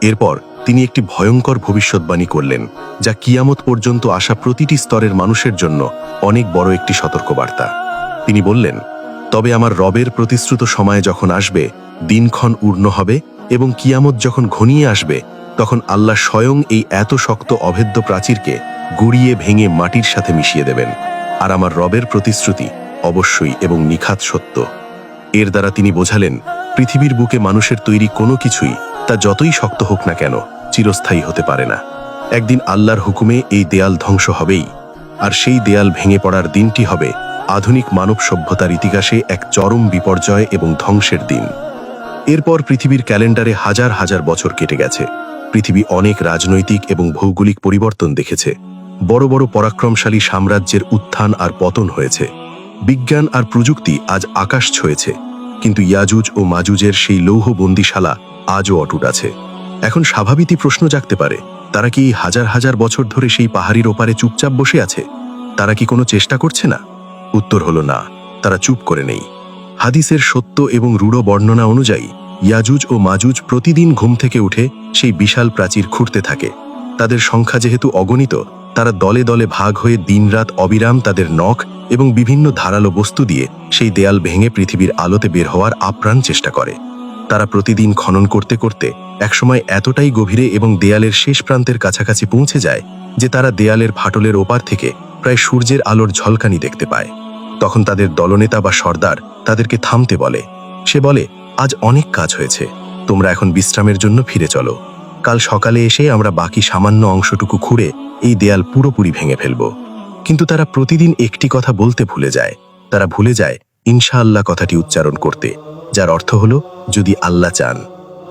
এরপর তিনি একটি ভয়ঙ্কর ভবিষ্যৎবাণী করলেন, যা কিয়ামত পর্যন্ত আসা প্রতিটি স্তরের মানুষের জন্য অনেক বড় একটি সতর্কবার্তা। তিনি বললেন, তবে আমার রবের প্রতিশ্রুত সময় যখন আসবে, দিনক্ষণ উর্ণ হবে এবং কিয়ামত যখন ঘনিয়ে আসবে, তখন আল্লাহ স্বয়ং এই এত শক্ত অভেদ্য প্রাচীরকে গুড়িয়ে ভেঙে মাটির সাথে মিশিয়ে দেবেন। আর আমার রবের প্রতিশ্রুতি অবশ্যই এবং নিখাত সত্য। এর দ্বারা তিনি বোঝালেন, পৃথিবীর বুকে মানুষের তৈরি কোনো কিছুই, তা যতই শক্ত হোক না কেন, চিরস্থায়ী হতে পারে না। একদিন আল্লাহর হুকুমে এই দেয়াল ধ্বংস হবেই, আর সেই দেয়াল ভেঙে পড়ার দিনটি হবে আধুনিক মানব সভ্যতার ইতিহাসে এক চরম বিপর্যয় এবং ধ্বংসের দিন। এরপর পৃথিবীর ক্যালেন্ডারে হাজার হাজার বছর কেটে গেছে। পৃথিবী অনেক রাজনৈতিক এবং ভৌগোলিক পরিবর্তন দেখেছে। বড় বড় পরাক্রমশালী সাম্রাজ্যের উত্থান আর পতন হয়েছে। বিজ্ঞান আর প্রযুক্তি আজ আকাশ ছুঁয়েছে, কিন্তু ইয়াজুজ ও মাজুজের সেই লৌহ বন্দিশালা আজও অটুট আছে। এখন স্বাভাবিকই প্রশ্ন জাগতে পারে, তারা কি হাজার হাজার বছর ধরে সেই পাহাড়ির ওপারে চুপচাপ বসে আছে? তারা কি কোনো চেষ্টা করছে না? উত্তর হলো না, তারা চুপ করে নেই। হাদিসের সত্য এবং রূঢ় বর্ণনা অনুযায়ী ইয়াজুজ ও মাজুজ প্রতিদিন ঘুম থেকে উঠে সেই বিশাল প্রাচীর খুঁড়তে থাকে। তাদের সংখ্যা যেহেতু অগণিত, তারা দলে দলে ভাগ হয়ে দিনরাত অবিরাম তাদের নখ এবং বিভিন্ন ধারালো বস্তু দিয়ে সেই দেয়াল ভেঙে পৃথিবীর আলোতে বের হওয়ার আপ্রাণ চেষ্টা করে। তারা প্রতিদিন খনন করতে করতে একসময় এতটাই গভীরে এবং দেয়ালের শেষ প্রান্তের কাছাকাছি পৌঁছে যায় যে তারা দেয়ালের ফাটলের ওপার থেকে প্রায় সূর্যের আলোর ঝলকানি দেখতে পায়। তখন তাদের দলনেতা বা সর্দার তাদেরকে থামতে বলে। সে বলে, আজ অনেক কাজ হয়েছে, তোমরা এখন বিশ্রামের জন্য ফিরে চলো। কাল সকালে এসে আমরা বাকি সামান্য অংশটুকু খুঁড়ে এই দেয়াল পুরোপুরি ভেঙে ফেলব। কিন্তু তারা প্রতিদিন একটি কথা বলতে ভুলে যায়। তারা ভুলে যায় ইনশাআল্লাহ কথাটি উচ্চারণ করতে, যার অর্থ হলো যদি আল্লাহ চান।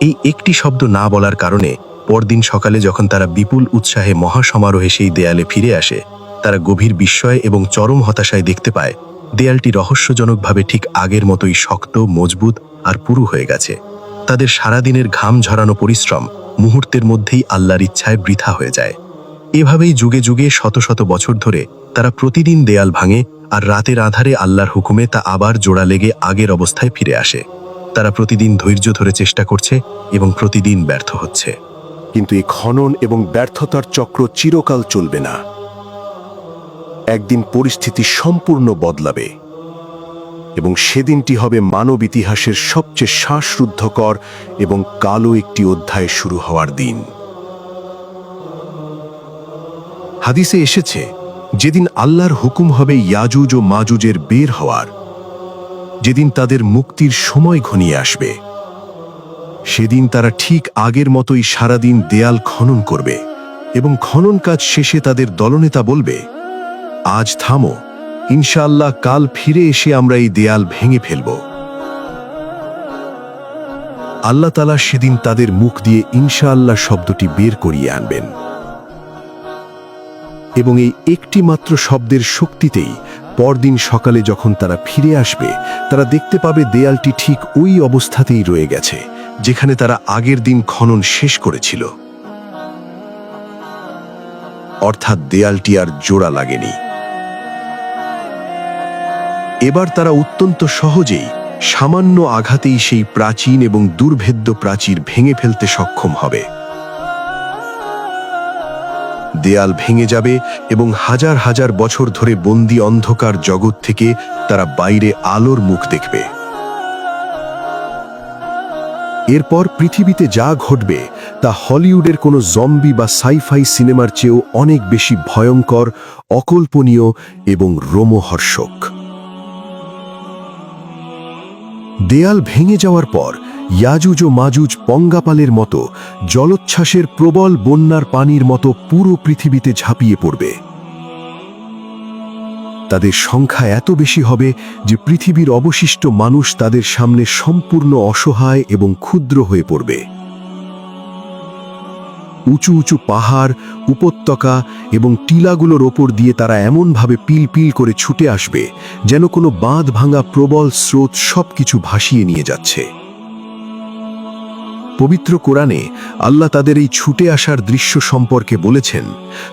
এই একটি শব্দ না বলার কারণে পরদিন সকালে যখন তারা বিপুল উৎসাহে মহাসমারোহে সেই দেয়ালে ফিরে আসে, তারা গভীর বিস্ময় এবং চরম হতাশায় দেখতে পায় দেয়ালটি রহস্যজনকভাবে ঠিক আগের মতোই শক্ত, মজবুত আর পুরু হয়ে গেছে। তাদের সারাদিনের ঘাম ঝরানো পরিশ্রম মুহূর্তের মধ্যেই আল্লাহর ইচ্ছায় বৃথা হয়ে যায়। এভাবেই যুগে যুগে শত শত বছর ধরে তারা প্রতিদিন দেয়াল ভাঙে, আর রাতের আধারে আল্লাহর হুকুমে তা আবার জোড়া লেগে আগের অবস্থায় ফিরে আসে। তারা প্রতিদিন ধৈর্য ধরে চেষ্টা করছে এবং প্রতিদিন ব্যর্থ হচ্ছে। কিন্তু এই খনন এবং ব্যর্থতার চক্র চিরকাল চলবে না। একদিন পরিস্থিতি সম্পূর্ণ বদলাবে, এবং সেদিনটি হবে মানব ইতিহাসের সবচেয়ে শ্বাসরুদ্ধকর এবং কালো একটি অধ্যায় শুরু হওয়ার দিন। হাদিসে এসেছে, যেদিন আল্লাহর হুকুম হবে ইয়াজুজ ও মাজুজের বের হওয়ার, যেদিন তাদের মুক্তির সময় ঘনিয়ে আসবে, সেদিন তারা ঠিক আগের মতোই সারাদিন দেয়াল খনন করবে, এবং খনন কাজ শেষে তাদের দলনেতা বলবে, আজ থামো, ইনশাআল্লাহ কাল ফিরে এসে আমরা এই দেয়াল ভেঙে ফেলব। আল্লাহ তাআলা সেদিন তাদের মুখ দিয়ে ইনশাআল্লাহ শব্দটি বের করিয়ে আনবেন, এবং এই একটি মাত্র শব্দের শক্তিতেই পরদিন সকালে যখন তারা ফিরে আসবে, তারা দেখতে পাবে দেয়ালটি ঠিক ওই অবস্থাতেই রয়ে গেছে যেখানে তারা আগের দিন খনন শেষ করেছিল। অর্থাৎ দেয়ালটি আর জোড়া লাগেনি। এবার তারা অত্যন্ত সহজেই সামান্য আঘাতেই সেই প্রাচীন এবং দুর্ভেদ্য প্রাচীর ভেঙে ফেলতে সক্ষম হবে। দেয়াল ভেঙে যাবে এবং হাজার হাজার বছর ধরে বন্দী অন্ধকার জগৎ থেকে তারা বাইরে আলোর মুখ দেখবে। এরপর পৃথিবীতে যা ঘটবে তা হলিউডের কোনো জম্বি বা সাইফাই সিনেমার চেয়েও অনেক বেশি ভয়ঙ্কর, অকল্পনীয় এবং রোমহর্ষক। দেয়াল ভেঙে যাওয়ার পর ইয়াজুজ ও মাজুজ পঙ্গাপালের মতো জলোচ্ছ্বাসের প্রবল বন্যার পানির মতো পুরো পৃথিবীতে ঝাঁপিয়ে পড়বে। তাদের সংখ্যা এত বেশি হবে যে পৃথিবীর অবশিষ্ট মানুষ তাদের সামনে সম্পূর্ণ অসহায় এবং ক্ষুদ্র হয়ে পড়বে। উঁচু উঁচু পাহাড়, উপত্যকা এবং টিলাগুলোর ওপর দিয়ে তারা এমনভাবে পিল পিল করে ছুটে আসবে যেন কোনো বাঁধ ভাঙা প্রবল স্রোত সবকিছু ভাসিয়ে নিয়ে যাচ্ছে। পবিত্র কোরআনে আল্লাহ তাদের এই ছুটে আসার দৃশ্য সম্পর্কে বলেছেন,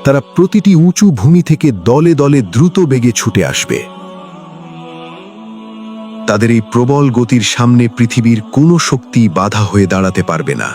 তারা প্রতিটি উঁচু ভূমি থেকে দলে দলে দ্রুত বেগে ছুটে আসবে। তাদের এই প্রবল গতির সামনে পৃথিবীর কোনো শক্তি বাধা হয়ে দাঁড়াতে পারবে না।